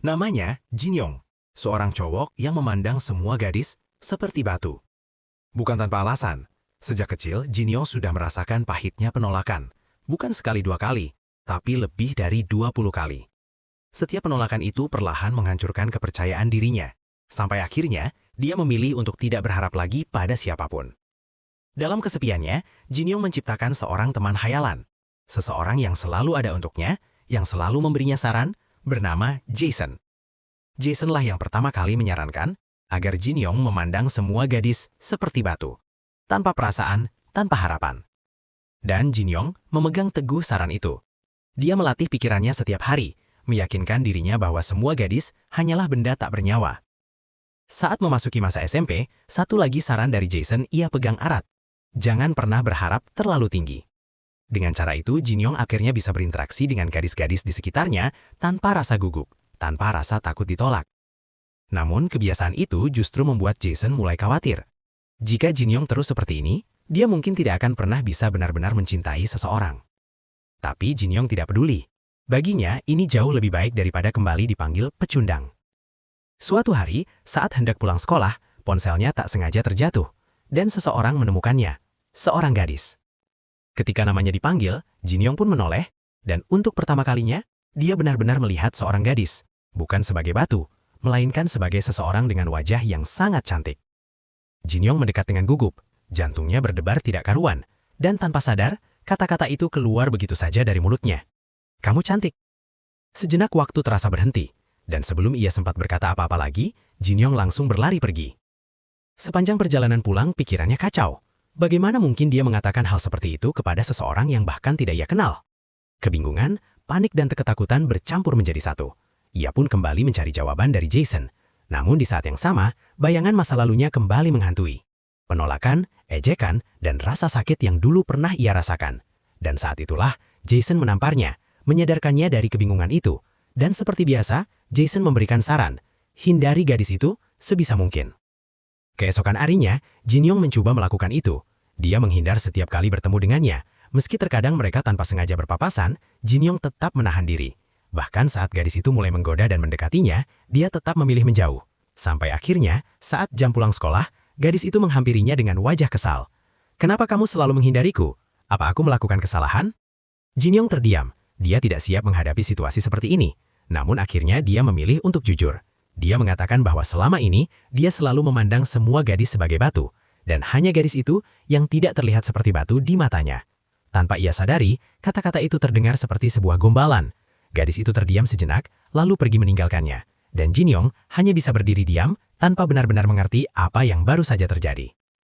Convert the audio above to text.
Namanya Jin Yong, seorang cowok yang memandang semua gadis seperti batu. Bukan tanpa alasan, sejak kecil Jin Yong sudah merasakan pahitnya penolakan. Bukan sekali dua kali, tapi lebih dari 20 kali. Setiap penolakan itu perlahan menghancurkan kepercayaan dirinya. Sampai akhirnya, dia memilih untuk tidak berharap lagi pada siapapun. Dalam kesepiannya, Jin Yong menciptakan seorang teman khayalan. Seseorang yang selalu ada untuknya, yang selalu memberinya saran, bernama Jason. Jason lah yang pertama kali menyarankan agar Jin Yong memandang semua gadis seperti batu. Tanpa perasaan, tanpa harapan. Dan Jin Yong memegang teguh saran itu. Dia melatih pikirannya setiap hari, meyakinkan dirinya bahwa semua gadis hanyalah benda tak bernyawa. Saat memasuki masa SMP, satu lagi saran dari Jason ia pegang erat. Jangan pernah berharap terlalu tinggi. Dengan cara itu, Jin Yong akhirnya bisa berinteraksi dengan gadis-gadis di sekitarnya tanpa rasa gugup, tanpa rasa takut ditolak. Namun, kebiasaan itu justru membuat Jason mulai khawatir. Jika Jin Yong terus seperti ini, dia mungkin tidak akan pernah bisa benar-benar mencintai seseorang. Tapi Jin Yong tidak peduli. Baginya, ini jauh lebih baik daripada kembali dipanggil pecundang. Suatu hari, saat hendak pulang sekolah, ponselnya tak sengaja terjatuh, dan seseorang menemukannya, seorang gadis. Ketika namanya dipanggil, Jin Yong pun menoleh, dan untuk pertama kalinya, dia benar-benar melihat seorang gadis, bukan sebagai batu, melainkan sebagai seseorang dengan wajah yang sangat cantik. Jin Yong mendekat dengan gugup, jantungnya berdebar tidak karuan, dan tanpa sadar, kata-kata itu keluar begitu saja dari mulutnya. "Kamu cantik." Sejenak waktu terasa berhenti, dan sebelum ia sempat berkata apa-apa lagi, Jin Yong langsung berlari pergi. Sepanjang perjalanan pulang, pikirannya kacau. Bagaimana mungkin dia mengatakan hal seperti itu kepada seseorang yang bahkan tidak ia kenal? Kebingungan, panik dan ketakutan bercampur menjadi satu. Ia pun kembali mencari jawaban dari Jason. Namun di saat yang sama, bayangan masa lalunya kembali menghantui. Penolakan, ejekan, dan rasa sakit yang dulu pernah ia rasakan. Dan saat itulah, Jason menamparnya, menyadarkannya dari kebingungan itu. Dan seperti biasa, Jason memberikan saran, hindari gadis itu sebisa mungkin. Keesokan harinya, Jin Yong mencoba melakukan itu. Dia menghindar setiap kali bertemu dengannya. Meski terkadang mereka tanpa sengaja berpapasan, Jin Yong tetap menahan diri. Bahkan saat gadis itu mulai menggoda dan mendekatinya, dia tetap memilih menjauh. Sampai akhirnya, saat jam pulang sekolah, gadis itu menghampirinya dengan wajah kesal. "Kenapa kamu selalu menghindariku? Apa aku melakukan kesalahan?" Jin Yong terdiam. Dia tidak siap menghadapi situasi seperti ini. Namun akhirnya dia memilih untuk jujur. Dia mengatakan bahwa selama ini, dia selalu memandang semua gadis sebagai batu. Dan hanya gadis itu yang tidak terlihat seperti batu di matanya. Tanpa ia sadari, kata-kata itu terdengar seperti sebuah gombalan. Gadis itu terdiam sejenak, lalu pergi meninggalkannya. Dan Jin Yong hanya bisa berdiri diam tanpa benar-benar mengerti apa yang baru saja terjadi.